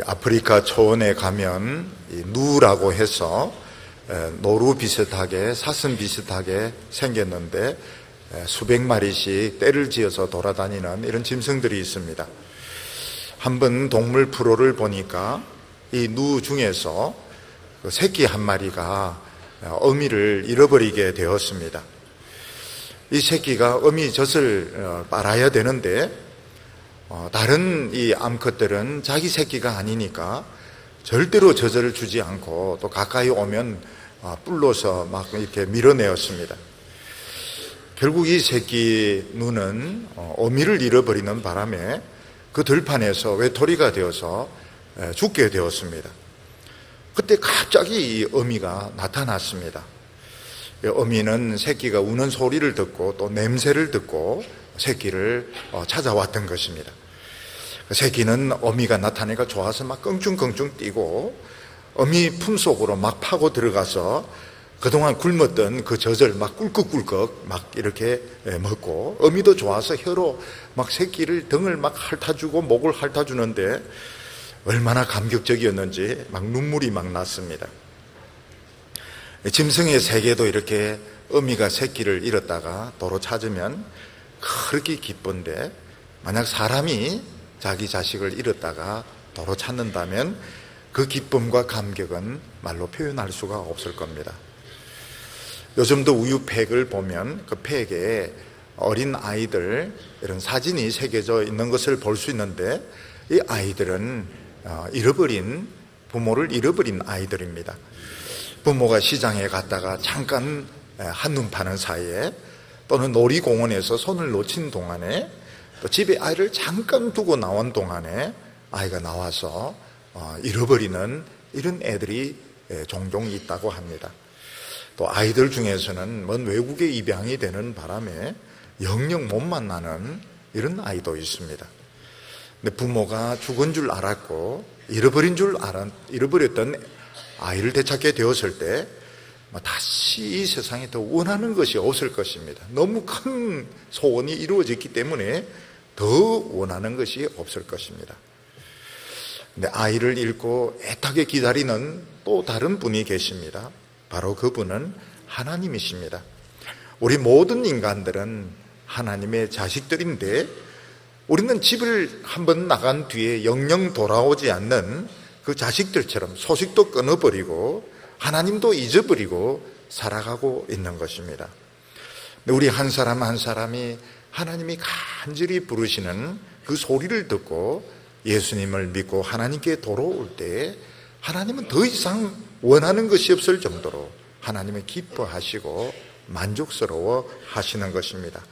아프리카 초원에 가면 누라고 해서 노루 비슷하게, 사슴 비슷하게 생겼는데 수백 마리씩 떼를 지어서 돌아다니는 이런 짐승들이 있습니다. 한번 동물 프로를 보니까 이 누 중에서 새끼 한 마리가 어미를 잃어버리게 되었습니다. 이 새끼가 어미 젖을 빨아야 되는데 다른 이 암컷들은 자기 새끼가 아니니까 절대로 젖을 주지 않고 또 가까이 오면 뿔로서 막 이렇게 밀어내었습니다. 결국 이 새끼 누는 어미를 잃어버리는 바람에 그 들판에서 외톨이가 되어서 죽게 되었습니다. 그때 갑자기 이 어미가 나타났습니다. 어미는 새끼가 우는 소리를 듣고 또 냄새를 듣고 새끼를 찾아왔던 것입니다. 새끼는 어미가 나타나니까 좋아서 막 껑충껑충 뛰고 어미 품속으로 막 파고 들어가서 그동안 굶었던 그 젖을 막 꿀꺽꿀꺽 막 이렇게 먹고, 어미도 좋아서 혀로 막 새끼를 등을 막 핥아주고 목을 핥아주는데 얼마나 감격적이었는지 막 눈물이 막 났습니다. 짐승의 세계도 이렇게 어미가 새끼를 잃었다가 도로 찾으면 그렇게 기쁜데, 만약 사람이 자기 자식을 잃었다가 도로 찾는다면 그 기쁨과 감격은 말로 표현할 수가 없을 겁니다. 요즘도 우유팩을 보면 그 팩에 어린 아이들 이런 사진이 새겨져 있는 것을 볼 수 있는데, 이 아이들은 부모를 잃어버린 아이들입니다. 부모가 시장에 갔다가 잠깐 한눈 파는 사이에, 또는 놀이공원에서 손을 놓친 동안에, 또 집에 아이를 잠깐 두고 나온 동안에 아이가 나와서 잃어버리는 이런 애들이 종종 있다고 합니다. 또 아이들 중에서는 먼 외국에 입양이 되는 바람에 영영 못 만나는 이런 아이도 있습니다. 근데 부모가 죽은 줄 알았고 잃어버렸던 아이를 되찾게 되었을 때 다시 이 세상에 더 원하는 것이 없을 것입니다. 너무 큰 소원이 이루어졌기 때문에 더 원하는 것이 없을 것입니다. 근데 아이를 잃고 애타게 기다리는 또 다른 분이 계십니다. 바로 그분은 하나님이십니다. 우리 모든 인간들은 하나님의 자식들인데, 우리는 집을 한번 나간 뒤에 영영 돌아오지 않는 그 자식들처럼 소식도 끊어버리고 하나님도 잊어버리고 살아가고 있는 것입니다. 우리 한 사람 한 사람이 하나님이 간절히 부르시는 그 소리를 듣고 예수님을 믿고 하나님께 돌아올 때, 하나님은 더 이상 원하는 것이 없을 정도로 하나님을 기뻐하시고 만족스러워 하시는 것입니다.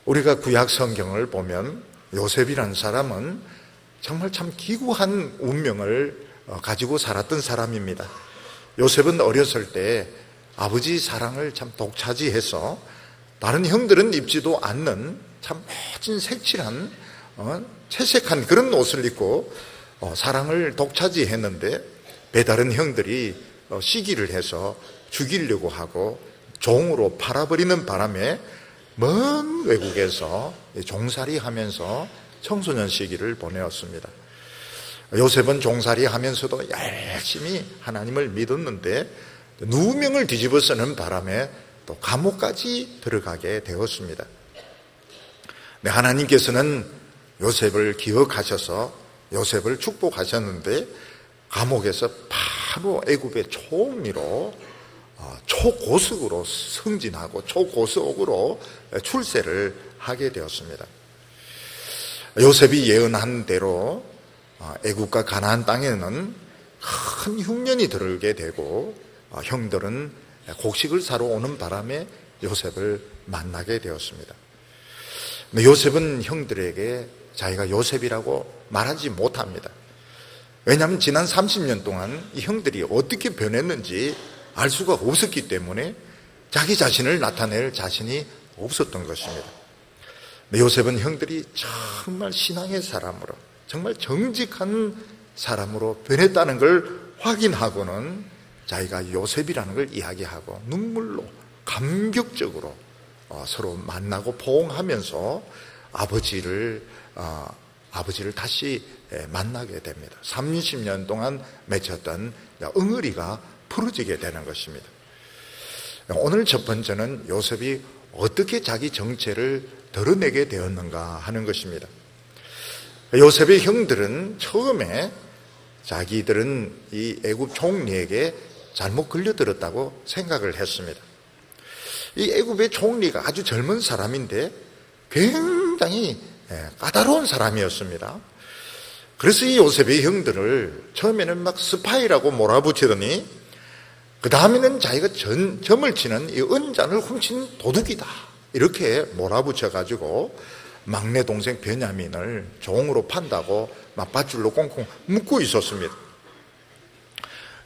우리가 구약 성경을 보면 요셉이라는 사람은 정말 참 기구한 운명을 가지고 살았던 사람입니다. 요셉은 어렸을 때 아버지 사랑을 참 독차지해서 다른 형들은 입지도 않는 참 멋진 색칠한 채색한 그런 옷을 입고 사랑을 독차지했는데, 배다른 형들이 시기를 해서 죽이려고 하고 종으로 팔아버리는 바람에 먼 외국에서 종살이 하면서 청소년 시기를 보내었습니다. 요셉은 종살이 하면서도 열심히 하나님을 믿었는데 누명을 뒤집어 쓰는 바람에 또 감옥까지 들어가게 되었습니다. 하나님께서는 요셉을 기억하셔서 요셉을 축복하셨는데, 감옥에서 바로 애굽의 총리로 초고속으로 승진하고 초고속으로 출세를 하게 되었습니다. 요셉이 예언한 대로 애굽과 가나안 땅에는 큰 흉년이 들게 되고, 형들은 곡식을 사러 오는 바람에 요셉을 만나게 되었습니다. 요셉은 형들에게 자기가 요셉이라고 말하지 못합니다. 왜냐하면 지난 30년 동안 이 형들이 어떻게 변했는지 알 수가 없었기 때문에 자기 자신을 나타낼 자신이 없었던 것입니다. 요셉은 형들이 정말 신앙의 사람으로, 정말 정직한 사람으로 변했다는 걸 확인하고는 자기가 요셉이라는 걸 이야기하고 눈물로 감격적으로 서로 만나고 포옹하면서 아버지를 아버지를 다시 만나게 됩니다. 30년 동안 맺혔던 응어리가 풀어지게 되는 것입니다. 오늘 첫 번째는 요셉이 어떻게 자기 정체를 드러내게 되었는가 하는 것입니다. 요셉의 형들은 처음에 자기들은 이 애굽 총리에게 잘못 걸려들었다고 생각을 했습니다. 이 애굽의 총리가 아주 젊은 사람인데 굉장히 까다로운 사람이었습니다. 그래서 이 요셉의 형들을 처음에는 막 스파이라고 몰아붙이더니 그 다음에는 자기가 점을 치는 이 은잔을 훔친 도둑이다 이렇게 몰아붙여가지고 막내 동생 베냐민을 종으로 판다고 막 밧줄로 꽁꽁 묶고 있었습니다.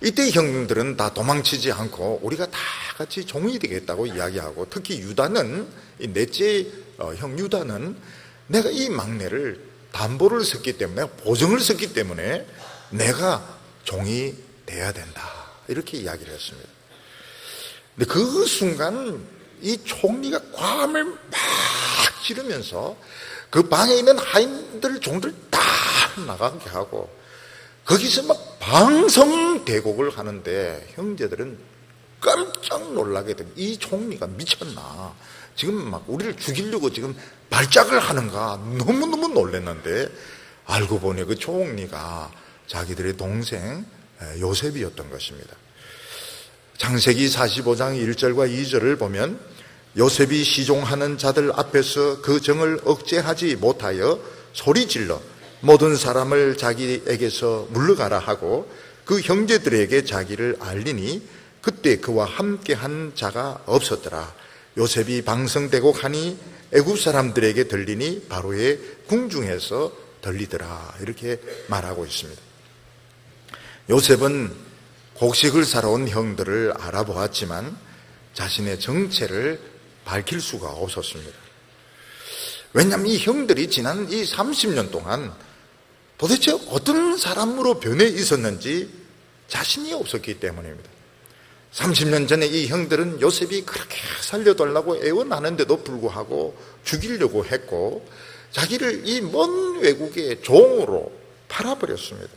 이때 형들은 다 도망치지 않고 우리가 다 같이 종이 되겠다고 이야기하고, 특히 유다는, 이 넷째 형 유다는 내가 이 막내를 담보를 썼기 때문에, 보증을 썼기 때문에 내가 종이 돼야 된다 이렇게 이야기를 했습니다. 근데 그 순간 이 총리가 과음을 막 지르면서 그 방에 있는 하인들 종들 다 나가게 하고 거기서 막 방성대곡을 하는데 형제들은 깜짝 놀라게 됩니다. 이 총리가 미쳤나, 지금 막 우리를 죽이려고 지금 발작을 하는가, 너무너무 놀랐는데 알고 보니 그 총리가 자기들의 동생 요셉이었던 것입니다. 창세기 45장 1절과 2절을 보면 요셉이 시종하는 자들 앞에서 그 정을 억제하지 못하여 소리질러 모든 사람을 자기에게서 물러가라 하고 그 형제들에게 자기를 알리니 그때 그와 함께한 자가 없었더라. 요셉이 방성되고 하니 애굽 사람들에게 들리니 바로의 궁중에서 들리더라 이렇게 말하고 있습니다. 요셉은 곡식을 사러 온 형들을 알아보았지만 자신의 정체를 밝힐 수가 없었습니다. 왜냐하면 이 형들이 지난 이 30년 동안 도대체 어떤 사람으로 변해 있었는지 자신이 없었기 때문입니다. 30년 전에 이 형들은 요셉이 그렇게 살려달라고 애원하는데도 불구하고 죽이려고 했고 자기를 이 먼 외국의 종으로 팔아버렸습니다.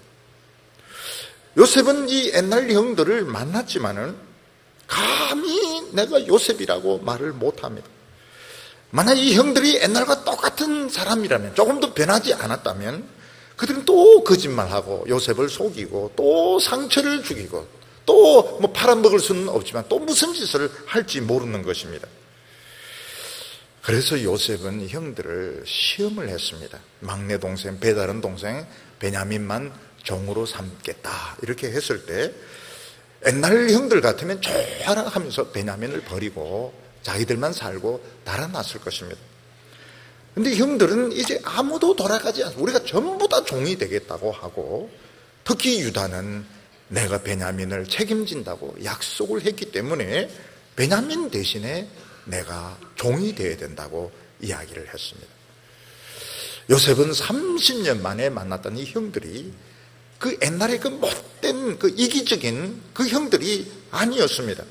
요셉은 이 옛날 형들을 만났지만은 감히 내가 요셉이라고 말을 못합니다. 만약 이 형들이 옛날과 똑같은 사람이라면, 조금 더 변하지 않았다면 그들은 또 거짓말하고 요셉을 속이고 또 상처를 죽이고 또 뭐 팔아먹을 수는 없지만 또 무슨 짓을 할지 모르는 것입니다. 그래서 요셉은 형들을 시험을 했습니다. 막내 동생, 배다른 동생 베냐민만 종으로 삼겠다 이렇게 했을 때 옛날 형들 같으면 좋아라 하면서 베냐민을 버리고 자기들만 살고 달아났을 것입니다. 근데 형들은 이제 아무도 돌아가지 않고 우리가 전부 다 종이 되겠다고 하고, 특히 유다는 내가 베냐민을 책임진다고 약속을 했기 때문에 베냐민 대신에 내가 종이 되어야 된다고 이야기를 했습니다. 요셉은 30년 만에 만났던 이 형들이 그 옛날에 그 못된 그 이기적인 그 형들이 아니었습니다.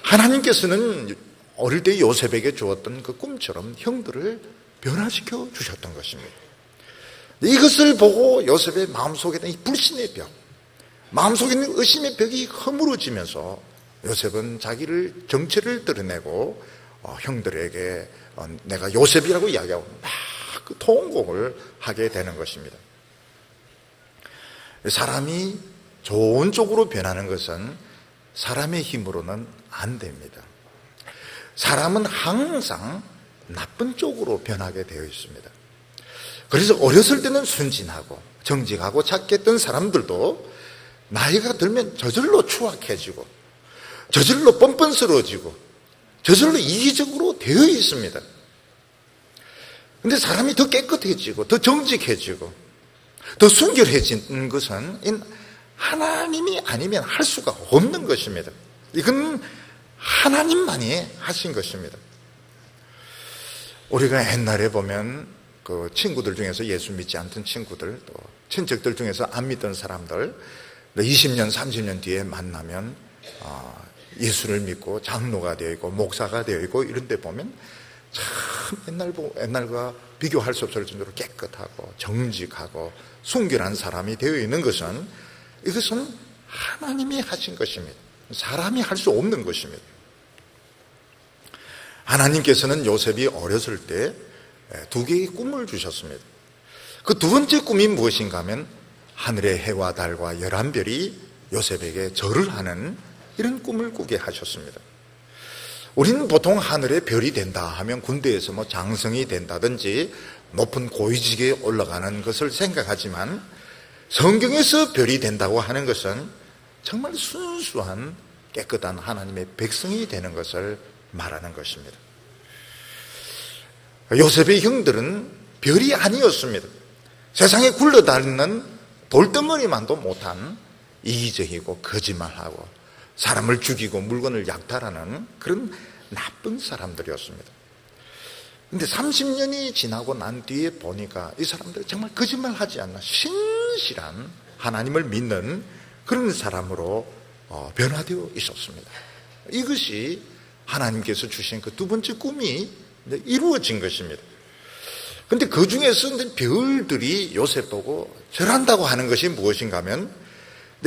하나님께서는 어릴 때 요셉에게 주었던 그 꿈처럼 형들을 변화시켜 주셨던 것입니다. 이것을 보고 요셉의 마음속에 있는 이 불신의 벽, 마음속에 있는 의심의 벽이 허물어지면서 요셉은 자기를 정체를 드러내고 형들에게 내가 요셉이라고 이야기하고 막 그 통곡을 하게 되는 것입니다. 사람이 좋은 쪽으로 변하는 것은 사람의 힘으로는 안 됩니다. 사람은 항상 나쁜 쪽으로 변하게 되어 있습니다. 그래서 어렸을 때는 순진하고 정직하고 착했던 사람들도 나이가 들면 저절로 추악해지고 저절로 뻔뻔스러워지고 저절로 이기적으로 되어 있습니다. 근데 사람이 더 깨끗해지고 더 정직해지고 더 순결해진 것은 하나님이 아니면 할 수가 없는 것입니다. 이건 하나님만이 하신 것입니다. 우리가 옛날에 보면 그 친구들 중에서 예수 믿지 않던 친구들, 또 친척들 중에서 안 믿던 사람들 20년, 30년 뒤에 만나면 예수를 믿고 장로가 되어 있고 목사가 되어 있고 이런 데 보면 참 옛날과 비교할 수 없을 정도로 깨끗하고 정직하고 순결한 사람이 되어 있는 것은, 이것은 하나님이 하신 것입니다. 사람이 할 수 없는 것입니다. 하나님께서는 요셉이 어렸을 때 두 개의 꿈을 주셨습니다. 그 두 번째 꿈이 무엇인가 하면 하늘의 해와 달과 11별이 요셉에게 절을 하는 이런 꿈을 꾸게 하셨습니다. 우리는 보통 하늘에 별이 된다 하면 군대에서 뭐 장성이 된다든지 높은 고위직에 올라가는 것을 생각하지만, 성경에서 별이 된다고 하는 것은 정말 순수한 깨끗한 하나님의 백성이 되는 것을 말하는 것입니다. 요셉의 형들은 별이 아니었습니다. 세상에 굴러다니는 돌덩어리만도 못한 이기적이고 거짓말하고 사람을 죽이고 물건을 약탈하는 그런 나쁜 사람들이었습니다. 그런데 30년이 지나고 난 뒤에 보니까 이 사람들이 정말 거짓말하지 않나 신실한 하나님을 믿는 그런 사람으로 변화되어 있었습니다. 이것이 하나님께서 주신 그 두 번째 꿈이 이루어진 것입니다. 그런데 그 중에서 별들이 요셉 보고 절한다고 하는 것이 무엇인가 하면,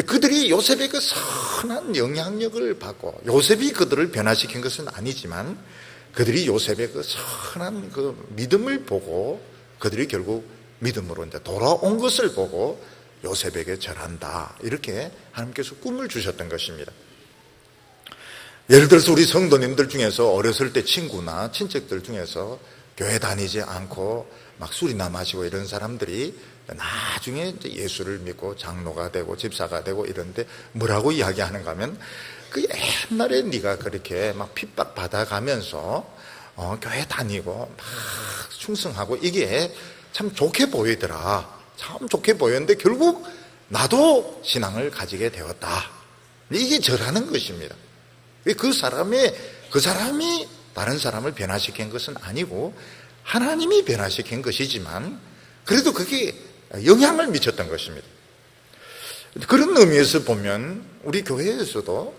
그들이 요셉의 그 선한 영향력을 받고, 요셉이 그들을 변화시킨 것은 아니지만 그들이 요셉의 그 선한 그 믿음을 보고, 그들이 결국 믿음으로 이제 돌아온 것을 보고 요셉에게 절한다, 이렇게 하나님께서 꿈을 주셨던 것입니다. 예를 들어서 우리 성도님들 중에서 어렸을 때 친구나 친척들 중에서 교회 다니지 않고 막 술이나 마시고 이런 사람들이 나중에 이제 예수를 믿고 장로가 되고 집사가 되고 이런데 뭐라고 이야기하는가 하면, 그 옛날에 네가 그렇게 막 핍박 받아가면서 교회 다니고 막 충성하고 이게 참 좋게 보이더라. 참 좋게 보였는데 결국 나도 신앙을 가지게 되었다. 이게 절하는 것입니다. 그 사람이 다른 사람을 변화시킨 것은 아니고 하나님이 변화시킨 것이지만 그래도 그게 영향을 미쳤던 것입니다. 그런 의미에서 보면 우리 교회에서도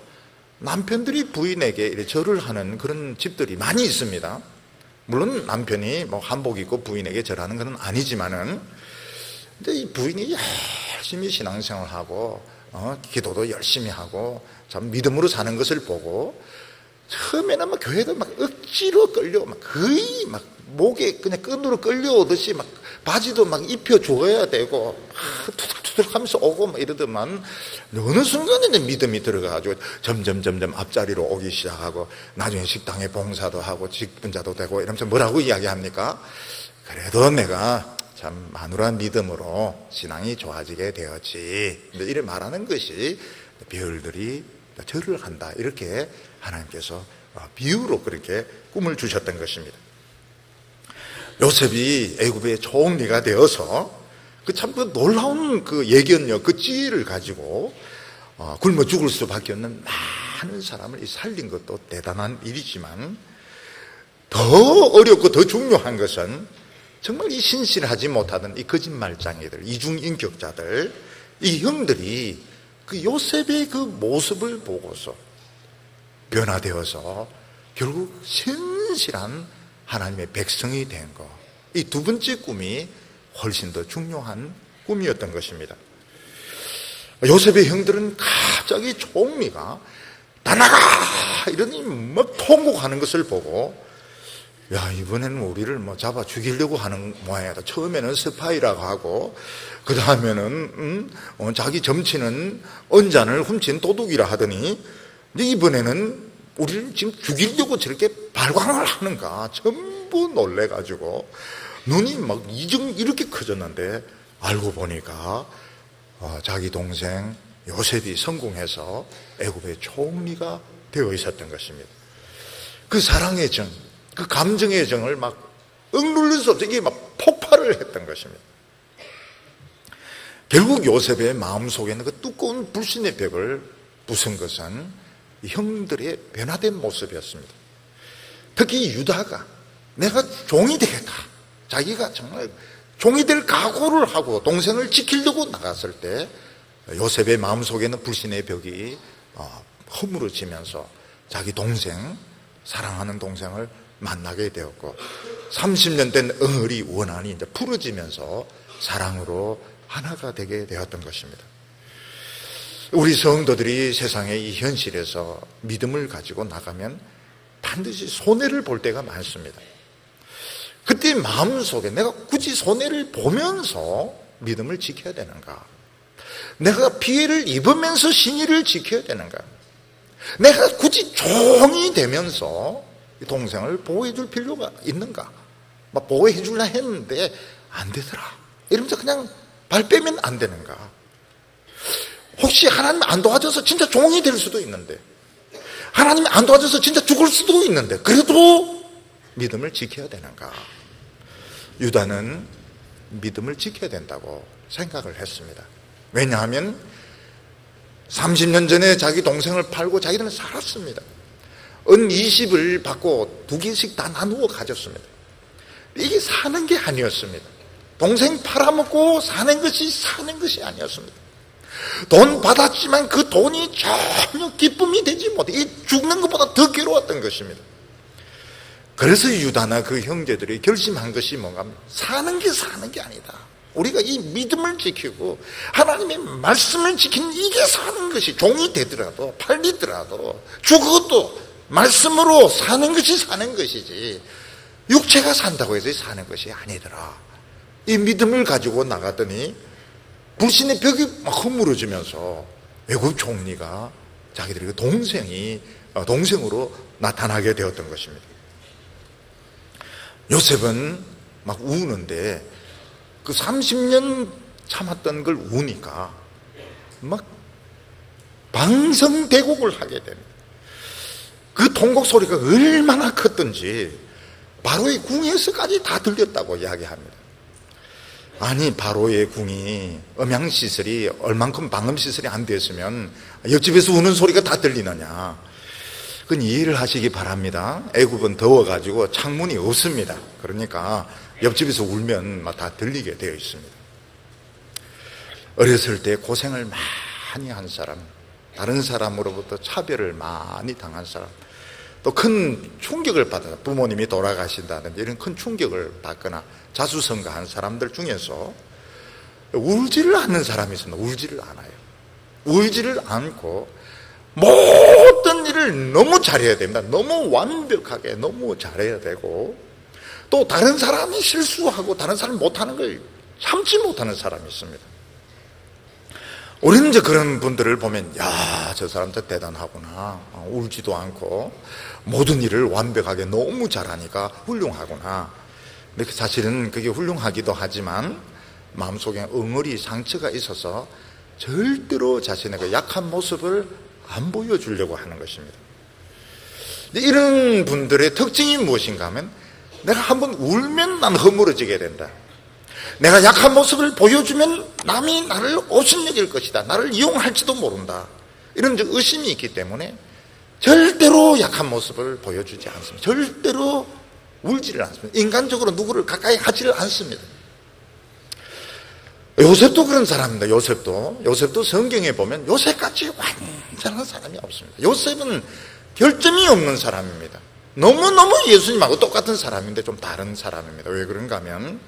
남편들이 부인에게 이렇게 절을 하는 그런 집들이 많이 있습니다. 물론 남편이 뭐 한복 입고 부인에게 절하는 것은 아니지만은, 근데 이 부인이 열심히 신앙생활하고 기도도 열심히 하고 참 믿음으로 사는 것을 보고, 처음에는 막 교회도 막 억지로 끌려, 막 거의 막 목에 그냥 끈으로 끌려오듯이 막 바지도 막 입혀줘야 되고, 투덜투덜 하면서 오고 막 이러더만, 어느 순간에 믿음이 들어가가지고 점점 앞자리로 오기 시작하고, 나중에 식당에 봉사도 하고 직분자도 되고 이러면서 뭐라고 이야기합니까? 그래도 내가 참 마누라 믿음으로 신앙이 좋아지게 되었지. 이래 말하는 것이 별들이 절을 한다, 이렇게 하나님께서 비유로 그렇게 꿈을 주셨던 것입니다. 요셉이 애굽의 총리가 되어서 그 놀라운 그 예견력, 그 지혜를 가지고 굶어 죽을 수밖에 없는 많은 사람을 살린 것도 대단한 일이지만, 더 어렵고 더 중요한 것은 정말 이 신실하지 못하던 이 거짓말장애들, 이중인격자들, 이 형들이 그 요셉의 그 모습을 보고서 변화되어서 결국 신실한 하나님의 백성이 된 것, 이 두 번째 꿈이 훨씬 더 중요한 꿈이었던 것입니다. 요셉의 형들은 갑자기 총리가 다 나가! 이러니 막 통곡하는 것을 보고, 야, 이번에는 우리를 뭐 잡아 죽이려고 하는 모양이다. 처음에는 스파이라고 하고, 그 다음에는 자기 점치는 언잔을 훔친 도둑이라 하더니, 이번에는 우리를 지금 죽이려고 저렇게 발광을 하는가. 전부 놀래가지고 눈이 막 이렇게 커졌는데, 알고 보니까 자기 동생 요셉이 성공해서 애굽의 총리가 되어 있었던 것입니다. 그 사랑의 정, 그 감정의 정을 막 억눌릴 수 없이 이게 막 폭발을 했던 것입니다. 결국 요셉의 마음속에 있는 그 두꺼운 불신의 벽을 부순 것은 형들의 변화된 모습이었습니다. 특히 유다가 내가 종이 되겠다, 자기가 정말 종이 될 각오를 하고 동생을 지키려고 나갔을 때 요셉의 마음속에 있는 불신의 벽이 허물어지면서 자기 동생, 사랑하는 동생을 만나게 되었고 30년 된 응어리 원한이 이제 풀어지면서 사랑으로 하나가 되게 되었던 것입니다. 우리 성도들이 세상의 이 현실에서 믿음을 가지고 나가면 반드시 손해를 볼 때가 많습니다. 그때 마음속에 내가 굳이 손해를 보면서 믿음을 지켜야 되는가? 내가 피해를 입으면서 신의를 지켜야 되는가? 내가 굳이 종이 되면서 동생을 보호해 줄 필요가 있는가? 막 보호해 주려 했는데 안 되더라 이러면서 그냥 발 빼면 안 되는가? 혹시 하나님 안 도와줘서 진짜 종이 될 수도 있는데, 하나님이 안 도와줘서 진짜 죽을 수도 있는데 그래도 믿음을 지켜야 되는가? 유다는 믿음을 지켜야 된다고 생각을 했습니다. 왜냐하면 30년 전에 자기 동생을 팔고 자기들은 살았습니다. 은 20을 받고 2개씩 다 나누어 가졌습니다. 이게 사는 게 아니었습니다. 동생 팔아먹고 사는 것이 아니었습니다. 돈 받았지만 그 돈이 전혀 기쁨이 되지 못해. 이 죽는 것보다 더 괴로웠던 것입니다. 그래서 유다나 그 형제들이 결심한 것이 뭔가 하면 사는 게 아니다. 우리가 이 믿음을 지키고 하나님의 말씀을 지키는 이게 사는 것이, 종이 되더라도 팔리더라도 죽어도 말씀으로 사는 것이 사는 것이지 육체가 산다고 해서 사는 것이 아니더라. 이 믿음을 가지고 나갔더니 불신의 벽이 막 허물어지면서 외국 총리가 자기들의 동생으로 나타나게 되었던 것입니다. 요셉은 막 우는데 그 30년 참았던 걸 우니까 막 방성대곡을 하게 됩니다. 그 통곡 소리가 얼마나 컸던지 바로의 궁에서까지 다 들렸다고 이야기합니다. 아니, 바로의 궁이 음향시설이 얼만큼 방음시설이 안 됐으면 옆집에서 우는 소리가 다 들리느냐. 그건 이해를 하시기 바랍니다. 애굽은 더워가지고 창문이 없습니다. 그러니까 옆집에서 울면 막 다 들리게 되어 있습니다. 어렸을 때 고생을 많이 한 사람, 다른 사람으로부터 차별을 많이 당한 사람, 또 큰 충격을 받아서 부모님이 돌아가신다든지 이런 큰 충격을 받거나 자수성가한 사람들 중에서 울지를 않는 사람이 있습니다. 울지를 않아요. 울지를 않고 모든 일을 너무 잘해야 됩니다. 너무 완벽하게 너무 잘해야 되고, 또 다른 사람이 실수하고 다른 사람이 못하는 걸 참지 못하는 사람이 있습니다. 우리는 이제 그런 분들을 보면 야, 저 사람 저 대단하구나, 울지도 않고 모든 일을 완벽하게 너무 잘하니까 훌륭하구나. 근데 사실은 그게 훌륭하기도 하지만 마음속에 응어리 상처가 있어서 절대로 자신의 그 약한 모습을 안 보여주려고 하는 것입니다. 이런 분들의 특징이 무엇인가 하면, 내가 한번 울면 난 허물어지게 된다. 내가 약한 모습을 보여주면 남이 나를 오신여길 것이다. 나를 이용할지도 모른다. 이런 의심이 있기 때문에 절대로 약한 모습을 보여주지 않습니다. 절대로 울지를 않습니다. 인간적으로 누구를 가까이 하지를 않습니다. 요셉도 그런 사람입니다. 요셉도 성경에 보면 요셉같이 완전한 사람이 없습니다. 요셉은 결점이 없는 사람입니다. 너무너무 예수님하고 똑같은 사람인데 좀 다른 사람입니다. 왜 그런가 하면,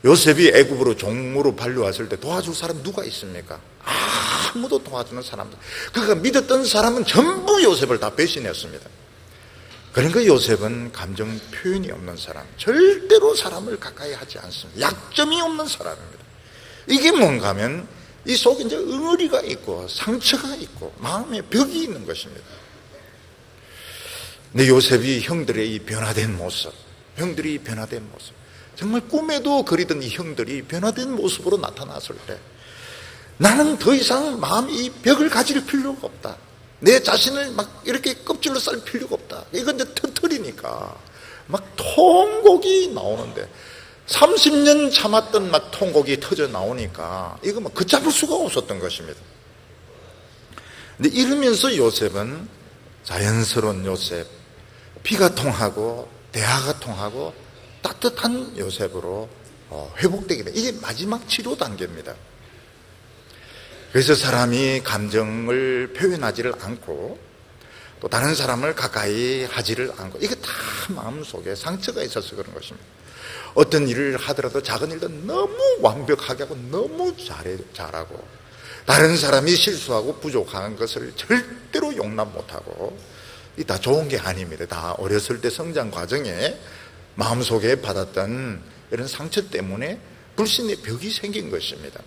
요셉이 애굽으로 종으로 발려왔을 때 도와줄 사람이 누가 있습니까? 아무도 도와주는 사람들. 그가 믿었던 사람은 전부 요셉을 다 배신했습니다. 그러니까 요셉은 감정 표현이 없는 사람, 절대로 사람을 가까이 하지 않습니다. 약점이 없는 사람입니다. 이게 뭔가 하면 이 속에 이제 응어리가 있고 상처가 있고 마음에 벽이 있는 것입니다. 근데 요셉이 형들의 이 변화된 모습, 정말 꿈에도 그리던 이 형들이 변화된 모습으로 나타났을 때, 나는 더 이상 마음이 이 벽을 가질 필요가 없다. 내 자신을 막 이렇게 껍질로 쌀 필요가 없다. 이건 이제 터트리니까 막 통곡이 나오는데, 30년 참았던 막 통곡이 터져 나오니까 이거 막 걷잡을 수가 없었던 것입니다. 근데 이러면서 요셉은 자연스러운 요셉, 피가 통하고 대화가 통하고 따뜻한 요셉으로 회복되게 돼. 이게 마지막 치료 단계입니다. 그래서 사람이 감정을 표현하지를 않고 또 다른 사람을 가까이 하지를 않고, 이게 다 마음속에 상처가 있어서 그런 것입니다. 어떤 일을 하더라도 작은 일도 너무 완벽하게 하고 너무 잘하고, 다른 사람이 실수하고 부족한 것을 절대로 용납 못하고, 이 다 좋은 게 아닙니다. 다 어렸을 때 성장 과정에 마음속에 받았던 이런 상처 때문에 불신의 벽이 생긴 것입니다.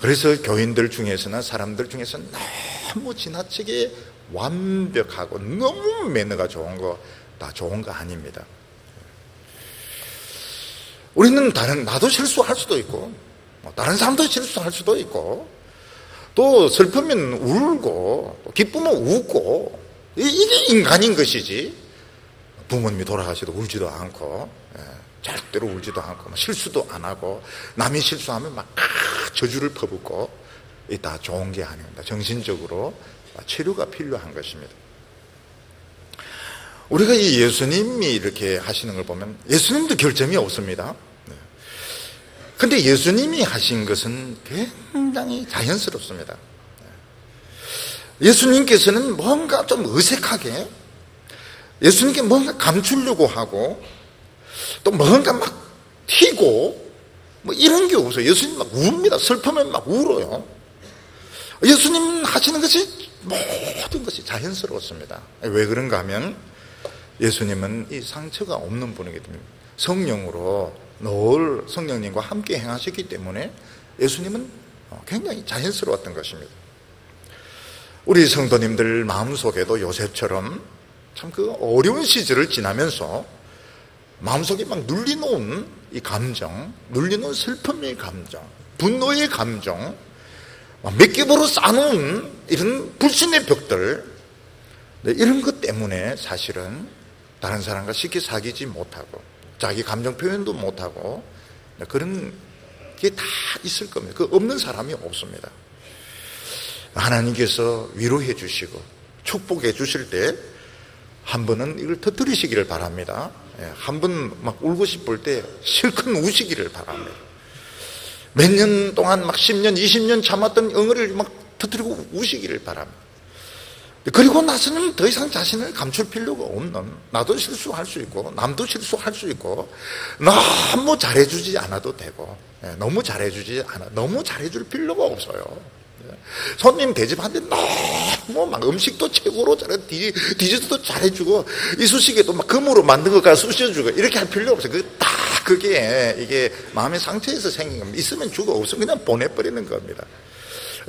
그래서 교인들 중에서나 사람들 중에서는 너무 지나치게 완벽하고 너무 매너가 좋은 거, 다 좋은 거 아닙니다. 우리는 나도 실수할 수도 있고, 다른 사람도 실수할 수도 있고, 또 슬프면 울고, 또 기쁘면 웃고, 이게 인간인 것이지. 부모님이 돌아가셔도 울지도 않고, 절대로 울지도 않고, 실수도 안 하고, 남이 실수하면 막 저주를 퍼붓고, 이 다 좋은 게 아닙니다. 정신적으로 치료가 필요한 것입니다. 우리가 이 예수님이 이렇게 하시는 걸 보면 예수님도 결점이 없습니다. 근데 예수님이 하신 것은 굉장히 자연스럽습니다. 예수님께서는 뭔가 좀 어색하게, 예수님께 뭔가 감추려고 하고, 또 뭔가 막 튀고, 뭐 이런 게 없어요. 예수님 막 웁니다. 슬프면 막 울어요. 예수님 하시는 것이 모든 것이 자연스러웠습니다. 왜 그런가 하면 예수님은 이 상처가 없는 분이기 때문에, 성령으로 늘 성령님과 함께 행하셨기 때문에 예수님은 굉장히 자연스러웠던 것입니다. 우리 성도님들 마음속에도 요셉처럼 참 그 어려운 시절을 지나면서 마음속에 막 눌리놓은 이 감정, 눌리놓은 슬픔의 감정, 분노의 감정, 몇 겹으로 쌓아놓은 이런 불신의 벽들, 이런 것 때문에 사실은 다른 사람과 쉽게 사귀지 못하고 자기 감정 표현도 못하고 그런 게 다 있을 겁니다. 그 없는 사람이 없습니다. 하나님께서 위로해 주시고 축복해 주실 때 한 번은 이걸 터뜨리시기를 바랍니다. 한 번 막 울고 싶을 때 실컷 우시기를 바랍니다. 몇 년 동안 막 10년, 20년 참았던 응어리를 막 터뜨리고 우시기를 바랍니다. 그리고 나서는 더 이상 자신을 감출 필요가 없는, 나도 실수할 수 있고 남도 실수할 수 있고, 너무 잘해주지 않아도 되고, 너무 잘해주지 않아, 너무 잘해줄 필요가 없어요. 손님 대접하는데 너무 막 음식도 최고로 잘해, 디저트도 잘해주고, 이쑤시개도 막 금으로 만든 것까지 쑤셔주고, 이렇게 할 필요 없어요. 이게 마음의 상처에서 생긴 겁니다. 있으면 주고 없으면 그냥 보내버리는 겁니다.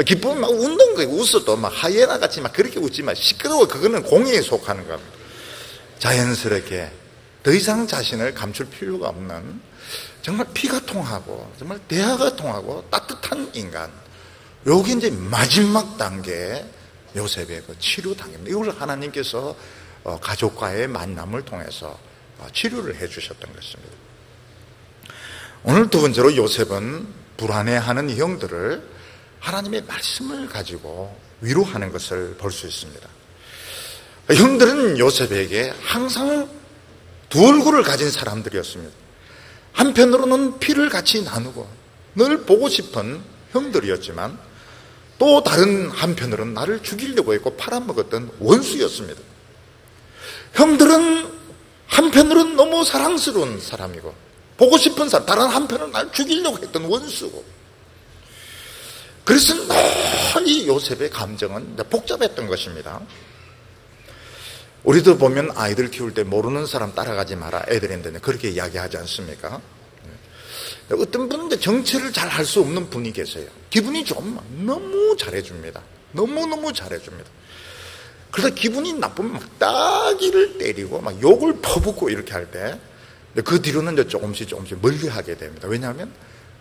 기쁘면 막 웃는 거예요. 웃어도 막 하이에나 같이 막 그렇게 웃지만 시끄러워. 그거는 공예에 속하는 겁니다. 자연스럽게 더 이상 자신을 감출 필요가 없는, 정말 피가 통하고 정말 대화가 통하고 따뜻한 인간, 여기 이제 마지막 단계 요셉의 그 치료 단계입니다. 이걸 하나님께서 가족과의 만남을 통해서 치료를 해 주셨던 것입니다. 오늘 두 번째로 요셉은 불안해하는 형들을 하나님의 말씀을 가지고 위로하는 것을 볼 수 있습니다. 형들은 요셉에게 항상 두 얼굴을 가진 사람들이었습니다. 한편으로는 피를 같이 나누고 늘 보고 싶은 형들이었지만, 또 다른 한편으로는 나를 죽이려고 했고 팔아먹었던 원수였습니다. 형들은 한편으로는 너무 사랑스러운 사람이고 보고 싶은 사람, 다른 한편으로는 나를 죽이려고 했던 원수고, 그래서 이 요셉의 감정은 복잡했던 것입니다. 우리도 보면 아이들 키울 때 모르는 사람 따라가지 마라, 애들한테는 그렇게 이야기하지 않습니까? 어떤 분은 정체를 잘 할 수 없는 분이 계세요. 기분이 좋으면 너무 잘해줍니다. 너무너무 잘해줍니다. 그래서 기분이 나쁘면 막 따귀를 때리고 막 욕을 퍼붓고 이렇게 할 때, 그 뒤로는 이제 조금씩 멀리 하게 됩니다. 왜냐하면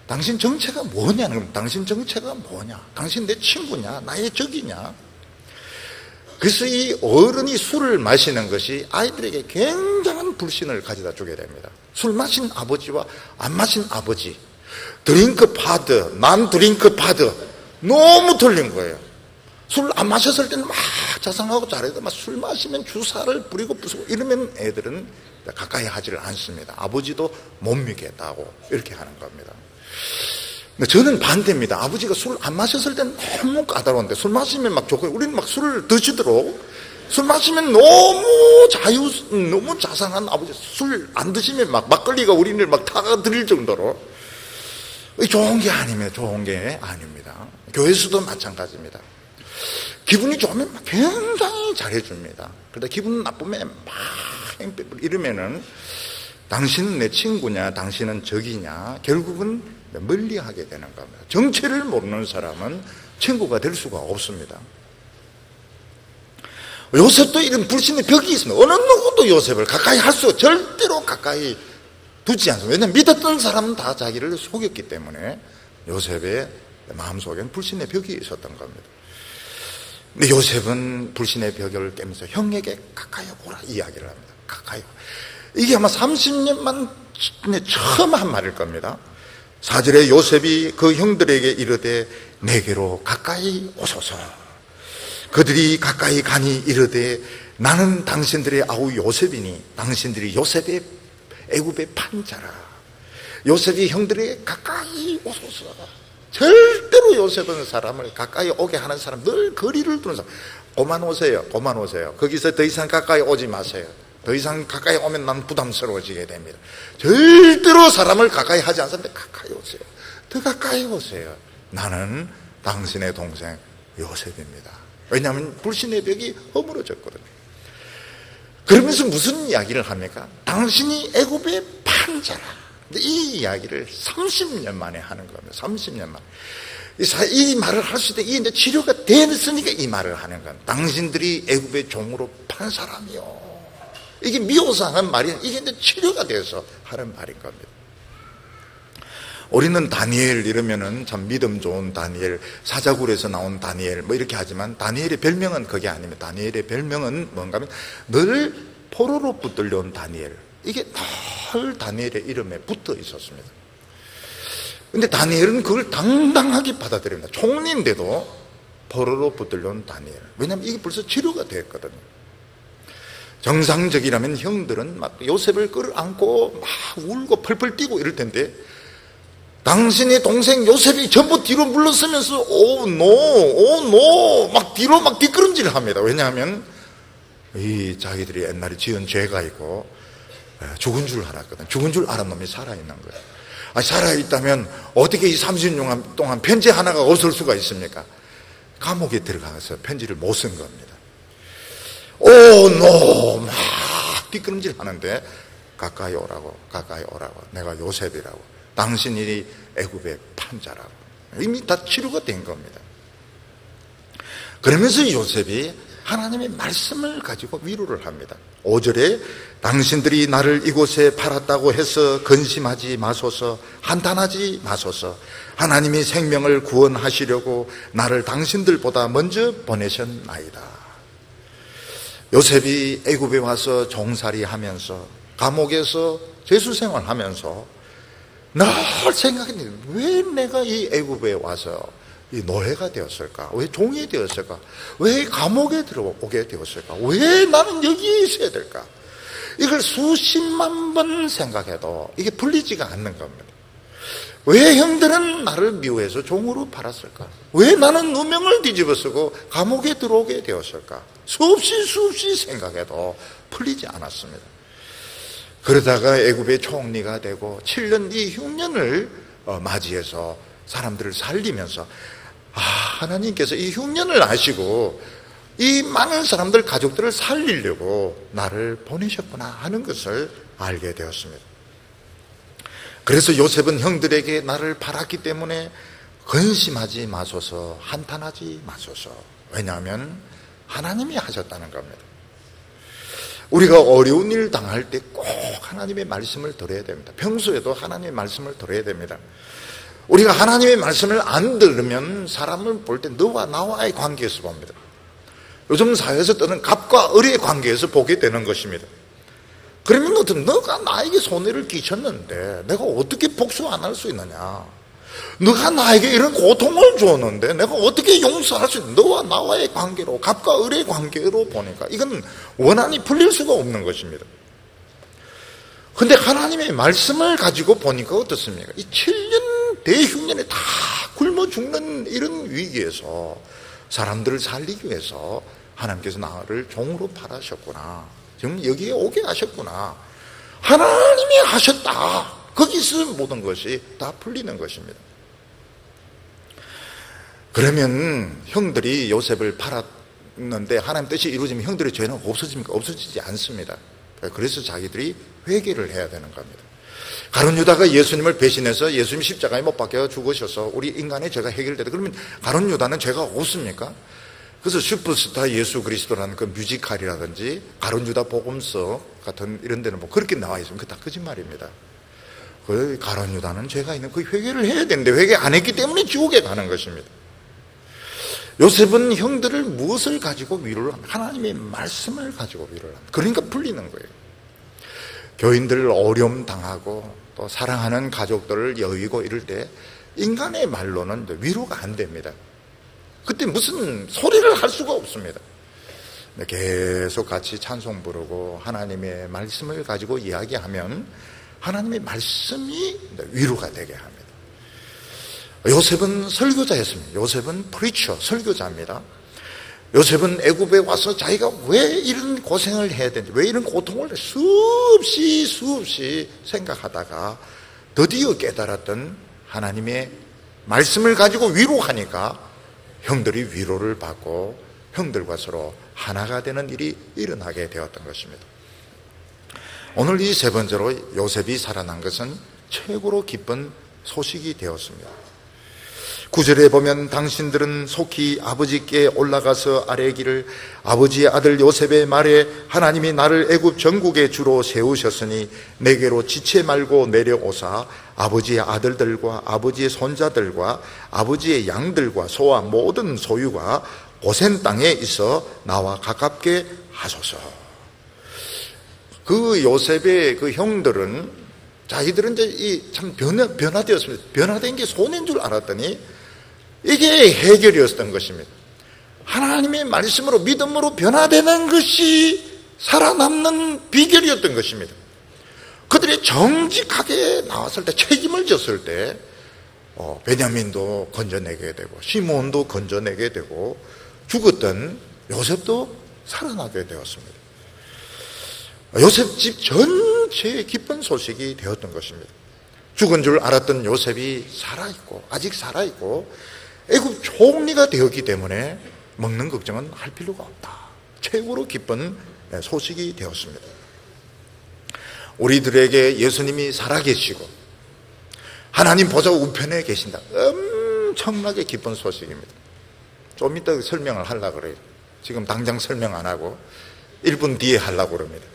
당신 정체가 뭐냐는 겁니다. 당신 정체가 뭐냐? 당신 내 친구냐? 나의 적이냐? 그래서 이 어른이 술을 마시는 것이 아이들에게 굉장한 불신을 가져다 주게 됩니다. 술 마신 아버지와 안 마신 아버지, 드링크 파드, 난 드링크 파드, 너무 틀린 거예요. 술 안 마셨을 때는 막 자상하고 잘해도 막 술 마시면 주사를 부리고 부수고 이러면 애들은 가까이 하지를 않습니다. 아버지도 못 믿겠다고 이렇게 하는 겁니다. 근데 저는 반대입니다. 아버지가 술 안 마셨을 땐 너무 까다로운데 술 마시면 막 좋고, 우리는 막 술을 드시도록, 술 마시면 너무 자상한 아버지, 술 안 드시면 막 막걸리가 우리를 막 타가들일 정도로. 좋은 게 아니면 좋은 게 아닙니다. 교회에서도 마찬가지입니다. 기분이 좋으면 굉장히 잘해줍니다. 그러다 기분 나쁘면 막 행패를 이러면은 당신은 내 친구냐, 당신은 적이냐, 결국은 멀리하게 되는 겁니다. 정체를 모르는 사람은 친구가 될 수가 없습니다. 요셉도 이런 불신의 벽이 있습니다. 어느 누구도 요셉을 가까이 할 수, 절대로 가까이 두지 않습니다. 왜냐하면 믿었던 사람은 다 자기를 속였기 때문에 요셉의 마음속에는 불신의 벽이 있었던 겁니다. 근데 요셉은 불신의 벽을 깨면서 형에게 가까이 오라 이야기를 합니다. 가까이 오라. 이게 아마 30년만 처음 한 말일 겁니다. 4절에 요셉이 그 형들에게 이르되 내게로 가까이 오소서. 그들이 가까이 가니 이르되 나는 당신들의 아우 요셉이니 당신들이 요셉의 애굽의 판자라. 요셉이 형들에게 가까이 오소서. 절대로 요셉은 사람을 가까이 오게 하는 사람, 늘 거리를 두는 사람. 그만 오세요, 그만 오세요. 거기서 더 이상 가까이 오지 마세요. 더 이상 가까이 오면 난 부담스러워지게 됩니다. 절대로 사람을 가까이 하지 않습니다. 가까이 오세요. 더 가까이 오세요. 나는 당신의 동생 요셉입니다. 왜냐하면 불신의 벽이 허물어졌거든요. 그러면서 무슨 이야기를 합니까? 당신이 애굽의 판자라. 이 이야기를 30년 만에 하는 겁니다. 30년 만에. 이 말을 할 수 있다. 이게 치료가 됐으니까 이 말을 하는 겁니다. 당신들이 애굽의 종으로 판 사람이요. 이게 미워서 하는 말이 아니라 이게 이제 치료가 돼서 하는 말인 겁니다. 우리는 다니엘 이러면은 참 믿음 좋은 다니엘, 사자굴에서 나온 다니엘 뭐 이렇게 하지만 다니엘의 별명은 그게 아닙니다. 다니엘의 별명은 뭔가 하면 늘 포로로 붙들려온 다니엘. 이게 늘 다니엘의 이름에 붙어 있었습니다. 근데 다니엘은 그걸 당당하게 받아들입니다. 총리인데도 포로로 붙들려온 다니엘. 왜냐하면 이게 벌써 치료가 됐거든요. 정상적이라면 형들은 막 요셉을 끌어안고 막 울고 펄펄 뛰고 이럴 텐데 당신의 동생 요셉이 전부 뒤로 물러서면서 오노 막 뒤로 막 뒷걸음질을 합니다. 왜냐하면 이 자기들이 옛날에 지은 죄가 있고 죽은 줄 알았거든. 죽은 줄 알은 놈이 살아있는 거예요. 살아있다면 어떻게 이 30년 동안 편지 하나가 없을 수가 있습니까? 감옥에 들어가서 편지를 못 쓴 겁니다. 오노 막 뒷걸음질 하는데 가까이 오라고 내가 요셉이라고 당신이 애굽의 판자라고 이미 다 치료가 된 겁니다. 그러면서 요셉이 하나님의 말씀을 가지고 위로를 합니다. 5절에 당신들이 나를 이곳에 팔았다고 해서 근심하지 마소서, 한탄하지 마소서. 하나님이 생명을 구원하시려고 나를 당신들보다 먼저 보내셨나이다. 요셉이 애굽에 와서 종살이 하면서 감옥에서 죄수생활하면서 늘 생각했는데 왜 내가 이 애굽에 와서 이 노예가 되었을까? 왜 종이 되었을까? 왜 감옥에 들어오게 되었을까? 왜 나는 여기에 있어야 될까? 이걸 수십만 번 생각해도 이게 풀리지가 않는 겁니다. 왜 형들은 나를 미워해서 종으로 팔았을까? 왜 나는 누명을 뒤집어쓰고 감옥에 들어오게 되었을까? 수없이 생각해도 풀리지 않았습니다. 그러다가 애굽의 총리가 되고 7년 이 흉년을 맞이해서 사람들을 살리면서 하나님께서 이 흉년을 아시고 이 많은 사람들 가족들을 살리려고 나를 보내셨구나 하는 것을 알게 되었습니다. 그래서 요셉은 형들에게 나를 팔았기 때문에 근심하지 마소서, 한탄하지 마소서. 왜냐하면 하나님이 하셨다는 겁니다. 우리가 어려운 일 당할 때 꼭 하나님의 말씀을 들어야 됩니다. 평소에도 하나님의 말씀을 들어야 됩니다. 우리가 하나님의 말씀을 안 들으면 사람을 볼 때 너와 나와의 관계에서 봅니다. 요즘 사회에서 뜨는 갑과 을의 관계에서 보게 되는 것입니다. 그러면 너가 나에게 손해를 끼쳤는데 내가 어떻게 복수 안 할 수 있느냐? 너가 나에게 이런 고통을 줬는데 내가 어떻게 용서할 수 있느냐? 너와 나와의 관계로, 갑과 을의 관계로 보니까 이건 원한이 풀릴 수가 없는 것입니다. 근데 하나님의 말씀을 가지고 보니까 어떻습니까? 이 7년 대흉년에 다 굶어 죽는 이런 위기에서 사람들을 살리기 위해서 하나님께서 나를 종으로 팔으셨구나, 지금 여기에 오게 하셨구나, 하나님이 하셨다. 거기서 모든 것이 다 풀리는 것입니다. 그러면 형들이 요셉을 팔았는데 하나님 뜻이 이루어지면 형들의 죄는 없어집니까? 없어지지 않습니다. 그래서 자기들이 회개를 해야 되는 겁니다. 가룟 유다가 예수님을 배신해서 예수님 십자가에 못 박혀 죽으셔서 우리 인간의 죄가 해결되다. 그러면 가룟 유다는 죄가 없습니까? 그래서 슈퍼스타 예수 그리스도라는 그 뮤지컬이라든지 가룟 유다 복음서 같은 이런 데는 뭐 그렇게 나와 있으면 그거 다 거짓말입니다. 그 가룟 유다는 죄가 있는 그 회개를 해야 되는데 회개 안 했기 때문에 지옥에 가는 것입니다. 요셉은 형들을 무엇을 가지고 위로를 합니까? 하나님의 말씀을 가지고 위로를 합니다. 그러니까 풀리는 거예요. 교인들 어려움 당하고 또 사랑하는 가족들을 여의고 이럴 때 인간의 말로는 위로가 안 됩니다. 그때 무슨 소리를 할 수가 없습니다. 계속 같이 찬송 부르고 하나님의 말씀을 가지고 이야기하면 하나님의 말씀이 위로가 되게 합니다. 요셉은 설교자였습니다. 요셉은 프리처, 설교자입니다. 요셉은 애굽에 와서 자기가 왜 이런 고생을 해야 되는지, 왜 이런 고통을 수없이 생각하다가 드디어 깨달았던 하나님의 말씀을 가지고 위로하니까 형들이 위로를 받고 형들과 서로 하나가 되는 일이 일어나게 되었던 것입니다. 오늘 이 세 번째로 요셉이 살아난 것은 최고로 기쁜 소식이 되었습니다. 9절에 보면 당신들은 속히 아버지께 올라가서 아뢰기를 아버지의 아들 요셉의 말에 하나님이 나를 애굽 전국의 주로 세우셨으니 내게로 지체 말고 내려오사 아버지의 아들들과 아버지의 손자들과 아버지의 양들과 소와 모든 소유가 고센 땅에 있어 나와 가깝게 하소서. 그 요셉의 그 형들은 자기들은 이제 참 변화되었습니다. 변화된 게 손해인 줄 알았더니 이게 해결이었던 것입니다. 하나님의 말씀으로 믿음으로 변화되는 것이 살아남는 비결이었던 것입니다. 그들이 정직하게 나왔을 때, 책임을 졌을 때 베냐민도 건져내게 되고 시몬도 건져내게 되고 죽었던 요셉도 살아나게 되었습니다. 요셉 집 전체에 기쁜 소식이 되었던 것입니다. 죽은 줄 알았던 요셉이 살아있고 아직 살아있고 애굽 총리가 되었기 때문에 먹는 걱정은 할 필요가 없다. 최고로 기쁜 소식이 되었습니다. 우리들에게 예수님이 살아계시고 하나님 보좌 우편에 계신다. 엄청나게 기쁜 소식입니다. 좀 이따 설명을 하려고 그래요. 지금 당장 설명 안 하고 1분 뒤에 하려고 그럽니다.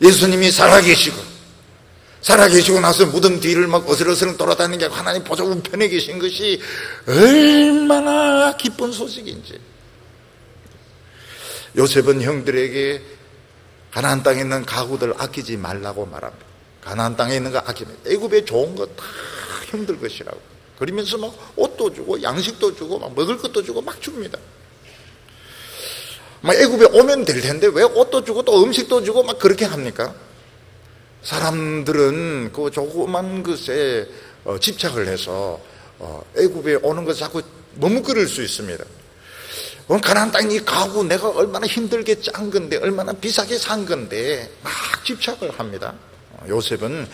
예수님이 살아계시고 나서 무덤 뒤를 막 어슬어슬 돌아다니는 게 하나님 보좌 우편에 계신 것이 얼마나 기쁜 소식인지. 요셉은 형들에게 가나안 땅에 있는 가구들 아끼지 말라고 말합니다. 가나안 땅에 있는 거 아끼면 애굽에 좋은 거 다 형들 것이라고. 그러면서 막 옷도 주고 양식도 주고 막 먹을 것도 주고 막 줍니다. 막 애굽에 오면 될 텐데 왜 옷도 주고 또 음식도 주고 막 그렇게 합니까? 사람들은 그 조그만 것에 집착을 해서 애굽에 오는 것 자꾸 머뭇거릴 수 있습니다. 가나안 땅 이 가구 내가 얼마나 힘들게 짠 건데 얼마나 비싸게 산 건데 막 집착을 합니다. 요셉은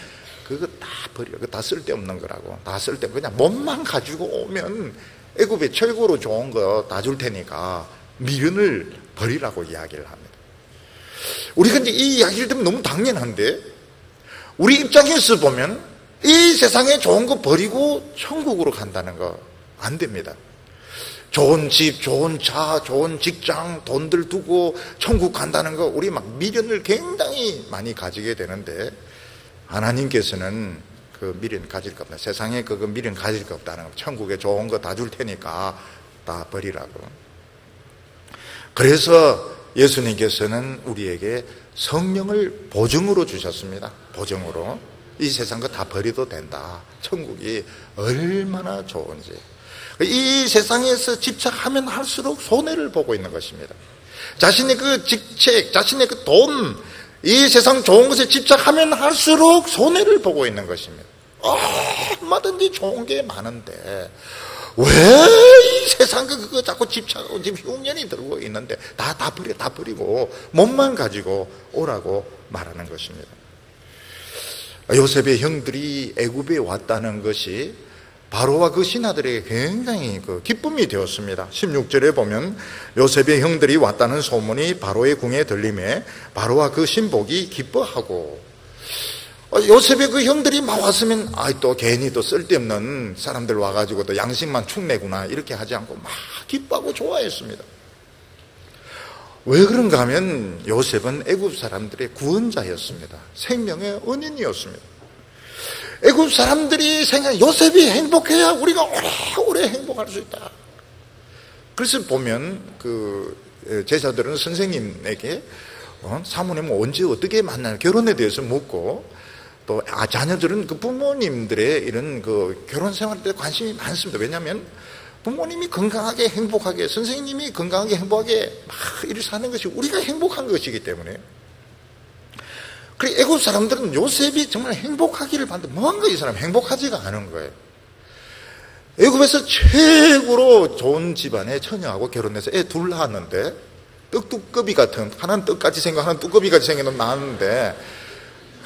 그거 다 버려. 그거 다 쓸데없는 거라고. 다 쓸데없고 그냥 몸만 가지고 오면 애굽에 최고로 좋은 거 다 줄 테니까 미련을 버리라고 이야기를 합니다. 우리가 이제 이 이야기를 들으면 너무 당연한데 우리 입장에서 보면 이 세상에 좋은 거 버리고 천국으로 간다는 거 안 됩니다. 좋은 집, 좋은 차, 좋은 직장, 돈들 두고 천국 간다는 거 우리 막 미련을 굉장히 많이 가지게 되는데 하나님께서는 그 미련 가질 거 없다. 세상에 그 미련 가질 거 없다는 거. 천국에 좋은 거 다 줄 테니까 다 버리라고. 그래서 예수님께서는 우리에게 성령을 보증으로 주셨습니다. 보증으로. 이 세상 거 다 버려도 된다. 천국이 얼마나 좋은지. 이 세상에서 집착하면 할수록 손해를 보고 있는 것입니다. 자신의 그 직책, 자신의 그 돈, 이 세상 좋은 것에 집착하면 할수록 손해를 보고 있는 것입니다. 얼마든지 좋은 게 많은데 왜 이 세상 그거 자꾸 집착하고 지금 흉년이 들고 있는데 다 버리고 몸만 가지고 오라고 말하는 것입니다. 요셉의 형들이 애굽에 왔다는 것이 바로와 그 신하들에게 굉장히 기쁨이 되었습니다. 16절에 보면 요셉의 형들이 왔다는 소문이 바로의 궁에 들림에 바로와 그 신복이 기뻐하고, 요셉의 그 형들이 막 왔으면 또 괜히 또 쓸데없는 사람들 와가지고 또 양심만 축내구나 이렇게 하지 않고 막 기뻐하고 좋아했습니다. 왜 그런가 하면 요셉은 애굽 사람들의 구원자였습니다. 생명의 은인이었습니다. 애굽 사람들이 생각해 요셉이 행복해야 우리가 오래오래 행복할 수 있다. 그래서 보면 그 제자들은 선생님에게 사모님은 언제 어떻게 만나요? 결혼에 대해서 묻고, 또 자녀들은 그 부모님들의 이런 그 결혼 생활에 대해 관심이 많습니다. 왜냐하면 부모님이 건강하게 행복하게, 선생님이 건강하게 행복하게 막 이렇게 사는 것이 우리가 행복한 것이기 때문에. 그래 애굽 사람들은 요셉이 정말 행복하기를 바라는데 뭔가 이 사람 행복하지가 않은 거예요. 애굽에서 최고로 좋은 집안의 처녀하고 결혼해서 애 둘 낳았는데, 떡두꺼비 같은, 하나는 떡같이 생겨 하나는 뚜꺼비같이 생겨서 낳았는데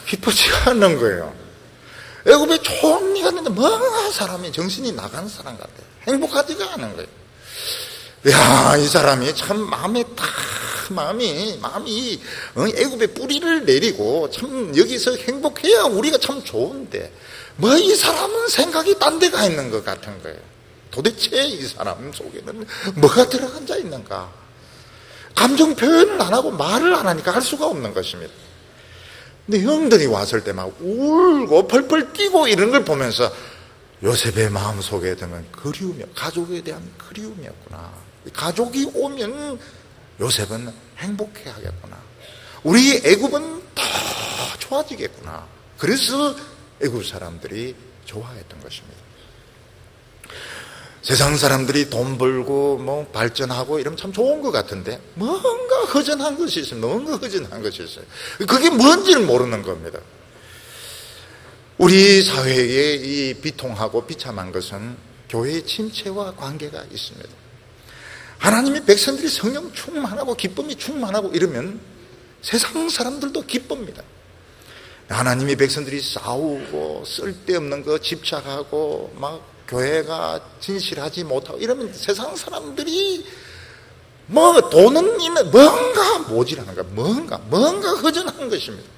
기쁘지가 않는 거예요. 애굽에 좋은 니가 있는데 뭔가 사람이 정신이 나가는 사람 같아요. 행복하지가 않은 거예요. 야, 이 사람이 참 마음이 애굽에 뿌리를 내리고 참 여기서 행복해야 우리가 참 좋은데 뭐 이 사람은 생각이 딴 데가 있는 것 같은 거예요. 도대체 이 사람 속에는 뭐가 들어간 자 있는가? 감정 표현을 안 하고 말을 안 하니까 할 수가 없는 것입니다. 근데 형들이 왔을 때 막 울고 펄펄 뛰고 이런 걸 보면서 요셉의 마음속에 드는 그리움이, 가족에 대한 그리움이었구나. 가족이 오면 요셉은 행복해 하겠구나. 우리 애굽은 더 좋아지겠구나. 그래서 애굽 사람들이 좋아했던 것입니다. 세상 사람들이 돈 벌고 뭐 발전하고 이러면 참 좋은 것 같은데 뭔가 허전한 것이 있어요. 뭔가 허전한 것이 있어요. 그게 뭔지를 모르는 겁니다. 우리 사회에 이 비통하고 비참한 것은 교회의 침체와 관계가 있습니다. 하나님의 백성들이 성령 충만하고 기쁨이 충만하고 이러면 세상 사람들도 기쁩니다. 하나님의 백성들이 싸우고 쓸데없는 거 집착하고 막 교회가 진실하지 못하고 이러면 세상 사람들이 뭐 돈은 있는 뭔가 모질하는 거야. 뭔가 허전한 것입니다.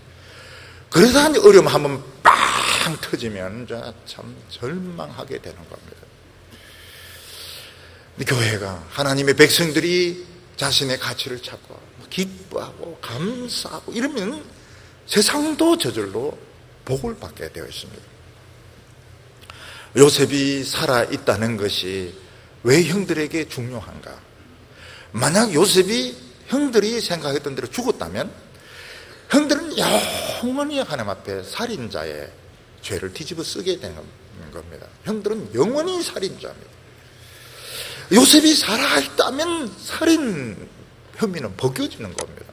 그래서 한 어려움 한번 빵 터지면 참 절망하게 되는 겁니다. 교회가, 하나님의 백성들이 자신의 가치를 찾고 기뻐하고 감사하고 이러면 세상도 저절로 복을 받게 되어 있습니다. 요셉이 살아있다는 것이 왜 형들에게 중요한가? 만약 요셉이 형들이 생각했던 대로 죽었다면 형들은 영원히 하나님 앞에 살인자의 죄를 뒤집어 쓰게 되는 겁니다. 형들은 영원히 살인자입니다. 요셉이 살아있다면 살인 혐의는 벗겨지는 겁니다.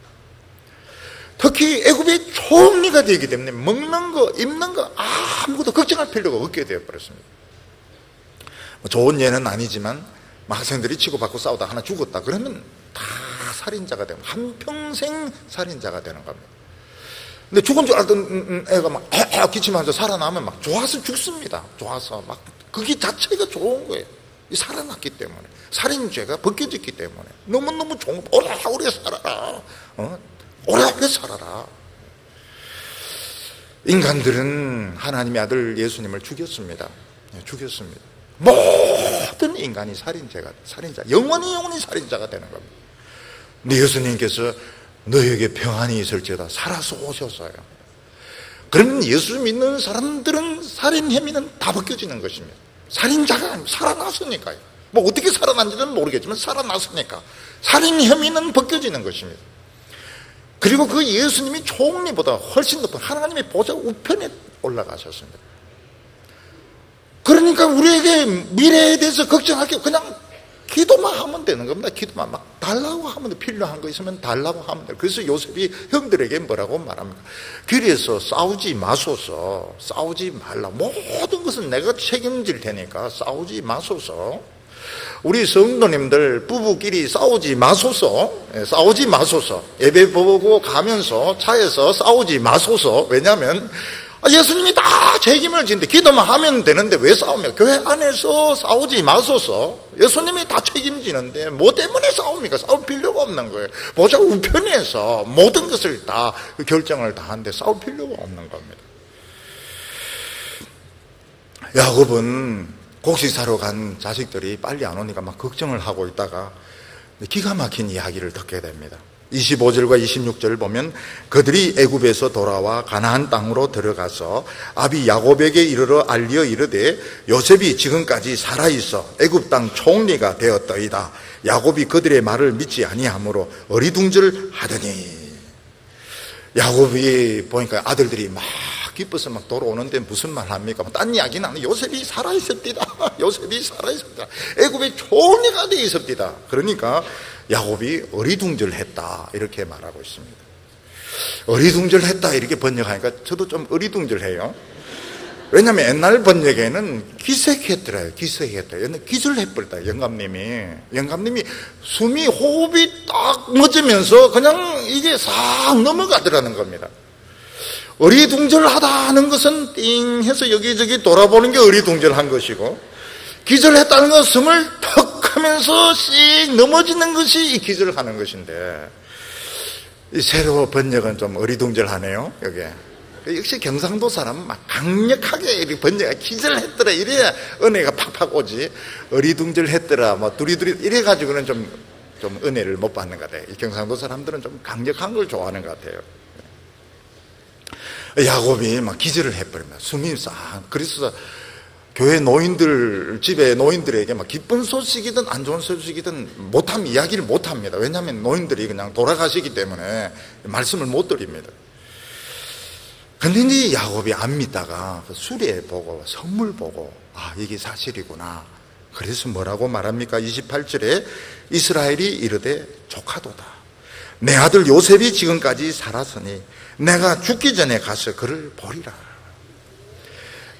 특히 애굽의 총리가 되기 때문에 먹는 거, 입는 거 아무것도 걱정할 필요가 없게 되어버렸습니다. 좋은 예는 아니지만 학생들이 치고받고 싸우다 하나 죽었다 그러면 다 살인자가 되고 한평생 살인자가 되는 겁니다. 근데 죽은 줄 알던 애가 막 기침하면서 살아나면 막 좋아서 죽습니다. 좋아서 막 그게 자체가 좋은 거예요. 살아났기 때문에, 살인죄가 벗겨졌기 때문에 너무너무 좋은 거. 오래 살아라. 오래 살아라. 인간들은 하나님의 아들 예수님을 죽였습니다. 죽였습니다. 모든 인간이 살인자, 영원히 살인자가 되는 겁니다. 근데 예수님께서 너에게 평안이 있을지어다 살아서 오셨어요. 그러면 예수 믿는 사람들은 살인 혐의는 다 벗겨지는 것입니다. 살인자가 살아났으니까요. 뭐 어떻게 살아난지는 모르겠지만 살아났으니까 살인 혐의는 벗겨지는 것입니다. 그리고 그 예수님이 총리보다 훨씬 높은 하나님의 보좌 우편에 올라가셨습니다. 그러니까 우리에게 미래에 대해서 걱정할 게 그냥 기도만 하면 되는 겁니다. 기도만 막 달라고 하면 돼. 필요한 거 있으면 달라고 하면 돼. 그래서 요셉이 형들에게 뭐라고 말합니까? 길에서 싸우지 마소서. 싸우지 말라. 모든 것은 내가 책임질 테니까 싸우지 마소서. 우리 성도님들 부부끼리 싸우지 마소서. 싸우지 마소서. 예배 보고 가면서 차에서 싸우지 마소서. 왜냐하면 예수님이 다 책임을 지는데 기도만 하면 되는데 왜 싸웁니까? 교회 안에서 싸우지 마소서. 예수님이 다 책임지는데 뭐 때문에 싸웁니까? 싸울 필요가 없는 거예요. 보좌 우편에서 모든 것을 다 결정을 다 하는데 싸울 필요가 없는 겁니다. 야곱은 곡식 사러 간 자식들이 빨리 안 오니까 막 걱정을 하고 있다가 기가 막힌 이야기를 듣게 됩니다. 25절과 26절을 보면 그들이 애굽에서 돌아와 가나안 땅으로 들어가서 아비 야곱에게 이르러 알리어 이르되 요셉이 지금까지 살아있어 애굽 땅 총리가 되었더이다. 야곱이 그들의 말을 믿지 아니하므로 어리둥절하더니, 야곱이 보니까 아들들이 막 기뻐서 막 돌아오는데 무슨 말 합니까? 딴 이야기는 안 해요. 요셉이 살아있습니다. 요셉이 살아있습니다. 애굽의 총리가 되어 있습니다. 그러니까 야곱이 어리둥절했다 이렇게 말하고 있습니다. 어리둥절했다 이렇게 번역하니까 저도 좀 어리둥절해요. 왜냐하면 옛날 번역에는 기색했더라요. 기색했다. 기절해버렸다. 영감님이 숨이 호흡이 딱 멎으면서 그냥 이게 싹 넘어가더라는 겁니다. 어리둥절하다는 것은 띵 해서 여기저기 돌아보는 게 어리둥절한 것이고, 기절했다는 것은 숨을 턱 하면서 씩 넘어지는 것이 이 기절하는 것인데, 이 새로 번역은 좀 어리둥절하네요. 여기에 역시 경상도 사람은 막 강력하게 이렇게 번역해 기절했더라 이래야 은혜가 팍팍 오지, 어리둥절했더라 뭐 두리두리 이래가지고는 좀 은혜를 못 받는 것 같아요. 이 경상도 사람들은 좀 강력한 걸 좋아하는 것 같아요. 야곱이 막 기절을 해버립니다. 숨이 싹. 그래서 교회 노인들, 집에 노인들에게 막 기쁜 소식이든 안 좋은 소식이든 이야기를 못 합니다. 왜냐하면 노인들이 그냥 돌아가시기 때문에 말씀을 못 드립니다. 근데 이제 야곱이 안 믿다가 수레 보고 선물 보고 이게 사실이구나. 그래서 뭐라고 말합니까? 28절에 이스라엘이 이르되 조카도다. 내 아들 요셉이 지금까지 살았으니 내가 죽기 전에 가서 그를 보리라.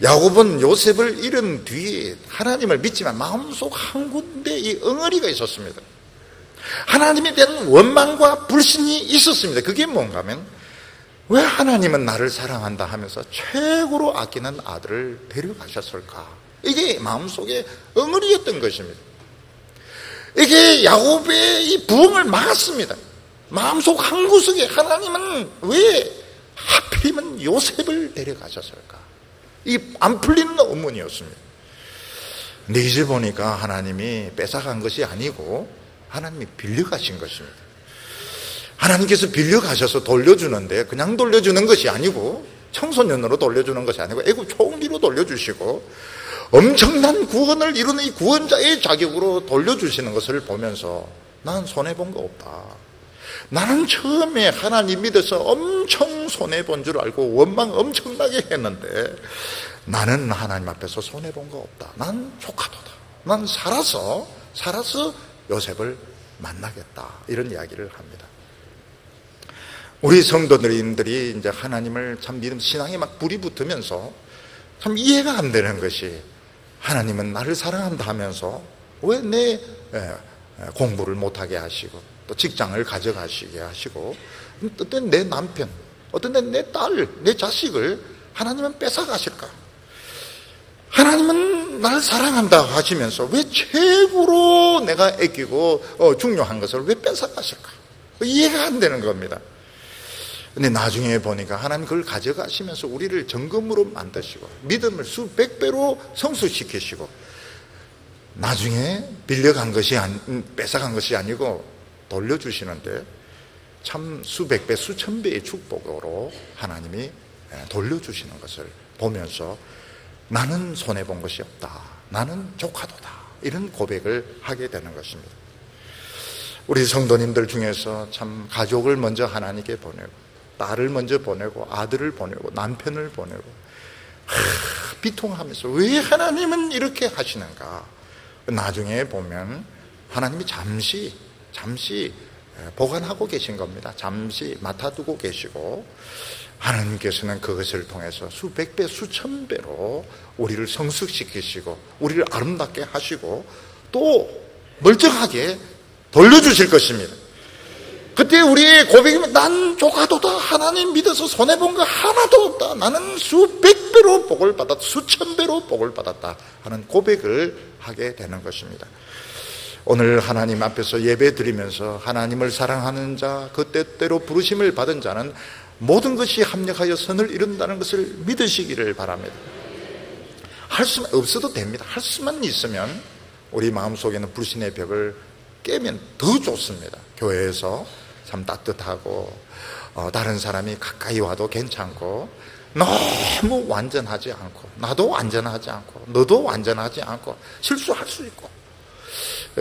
야곱은 요셉을 잃은 뒤에 하나님을 믿지만 마음속 한 군데 이 엉어리가 있었습니다. 하나님에 대한 원망과 불신이 있었습니다. 그게 뭔가 하면, 왜 하나님은 나를 사랑한다 하면서 최고로 아끼는 아들을 데려가셨을까? 이게 마음속에 엉어리였던 것입니다. 이게 야곱의 이 부흥을 막았습니다. 마음속 한 구석에 하나님은 왜 하필이면 요셉을 데려가셨을까? 이 안 풀리는 의문이었습니다. 근데 이제 보니까 하나님이 뺏어간 것이 아니고 하나님이 빌려가신 것입니다. 하나님께서 빌려가셔서 돌려주는데 그냥 돌려주는 것이 아니고, 청소년으로 돌려주는 것이 아니고 애굽 총리로 돌려주시고 엄청난 구원을 이루는 이 구원자의 자격으로 돌려주시는 것을 보면서 난 손해본 거 없다. 나는 처음에 하나님 믿어서 엄청 손해본 줄 알고 원망 엄청나게 했는데 나는 하나님 앞에서 손해본 거 없다. 난 조카도다. 난 살아서 요셉을 만나겠다. 이런 이야기를 합니다. 우리 성도들이 이제 하나님을 참 믿음, 신앙에 막 불이 붙으면서 참 이해가 안 되는 것이, 하나님은 나를 사랑한다 하면서 왜 내 공부를 못하게 하시고 또 직장을 가져가시게 하시고, 어떤 때는 내 남편, 어떤 때는 내 딸, 내 자식을 하나님은 뺏어가실까? 하나님은 나를 사랑한다 하시면서 왜 최고로 내가 아끼고 중요한 것을 왜 뺏어가실까? 이해가 안 되는 겁니다. 근데 나중에 보니까 하나님 그걸 가져가시면서 우리를 정금으로 만드시고 믿음을 수백 배로 성수시키시고, 나중에 빌려간 것이 뺏어간 것이 아니고 돌려주시는데 참 수백 배, 수천 배의 축복으로 하나님이 돌려주시는 것을 보면서 나는 손해본 것이 없다. 나는 조카도다. 이런 고백을 하게 되는 것입니다. 우리 성도님들 중에서 참 가족을 먼저 하나님께 보내고, 딸을 먼저 보내고, 아들을 보내고, 남편을 보내고 비통하면서 왜 하나님은 이렇게 하시는가? 나중에 보면 하나님이 잠시 보관하고 계신 겁니다. 잠시 맡아두고 계시고, 하나님께서는 그것을 통해서 수백 배, 수천 배로 우리를 성숙시키시고 우리를 아름답게 하시고 또 멀쩡하게 돌려주실 것입니다. 그때 우리의 고백이면 난 조카도다, 하나님 믿어서 손해본 거 하나도 없다, 나는 수백 배로 복을 받았다, 수천 배로 복을 받았다 하는 고백을 하게 되는 것입니다. 오늘 하나님 앞에서 예배 드리면서 하나님을 사랑하는 자, 그 때때로 부르심을 받은 자는 모든 것이 합력하여 선을 이룬다는 것을 믿으시기를 바랍니다. 할 수만 없어도 됩니다. 할 수만 있으면 우리 마음속에는 불신의 벽을 깨면 더 좋습니다. 교회에서 참 따뜻하고 다른 사람이 가까이 와도 괜찮고 너무 완전하지 않고 나도 완전하지 않고 너도 완전하지 않고 실수할 수 있고,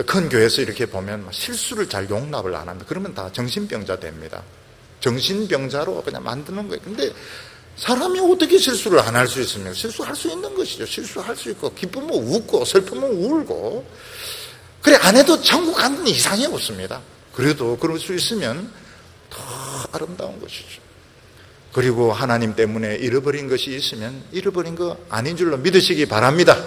큰 교회에서 이렇게 보면 실수를 잘 용납을 안 합니다. 그러면 다 정신병자 됩니다. 정신병자로 그냥 만드는 거예요. 근데 사람이 어떻게 실수를 안 할 수 있습니까? 실수할 수 있는 것이죠. 실수할 수 있고, 기쁘면 웃고 슬프면 울고, 그래 안 해도 천국 가는 이상이 없습니다. 그래도 그럴 수 있으면 더 아름다운 것이죠. 그리고 하나님 때문에 잃어버린 것이 있으면 잃어버린 거 아닌 줄로 믿으시기 바랍니다.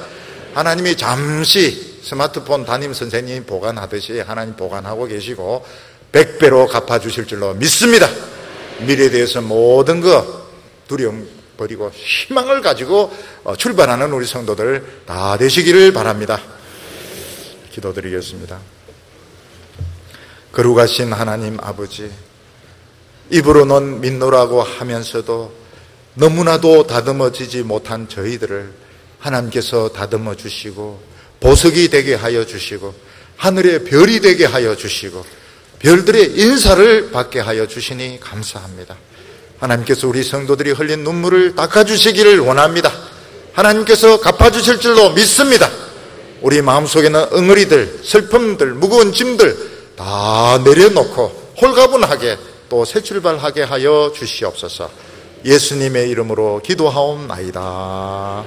하나님이 잠시 스마트폰 담임 선생님이 보관하듯이 하나님 보관하고 계시고 100배로 갚아주실 줄로 믿습니다. 미래에 대해서 모든 거 두려움 버리고 희망을 가지고 출발하는 우리 성도들 다 되시기를 바랍니다. 기도드리겠습니다. 거룩하신 하나님 아버지, 입으로는 믿노라고 하면서도 너무나도 다듬어지지 못한 저희들을 하나님께서 다듬어 주시고 보석이 되게 하여 주시고 하늘의 별이 되게 하여 주시고 별들의 인사를 받게 하여 주시니 감사합니다. 하나님께서 우리 성도들이 흘린 눈물을 닦아주시기를 원합니다. 하나님께서 갚아주실 줄로 믿습니다. 우리 마음속에는 응어리들, 슬픔들, 무거운 짐들 다 내려놓고 홀가분하게 또 새 출발하게 하여 주시옵소서. 예수님의 이름으로 기도하옵나이다.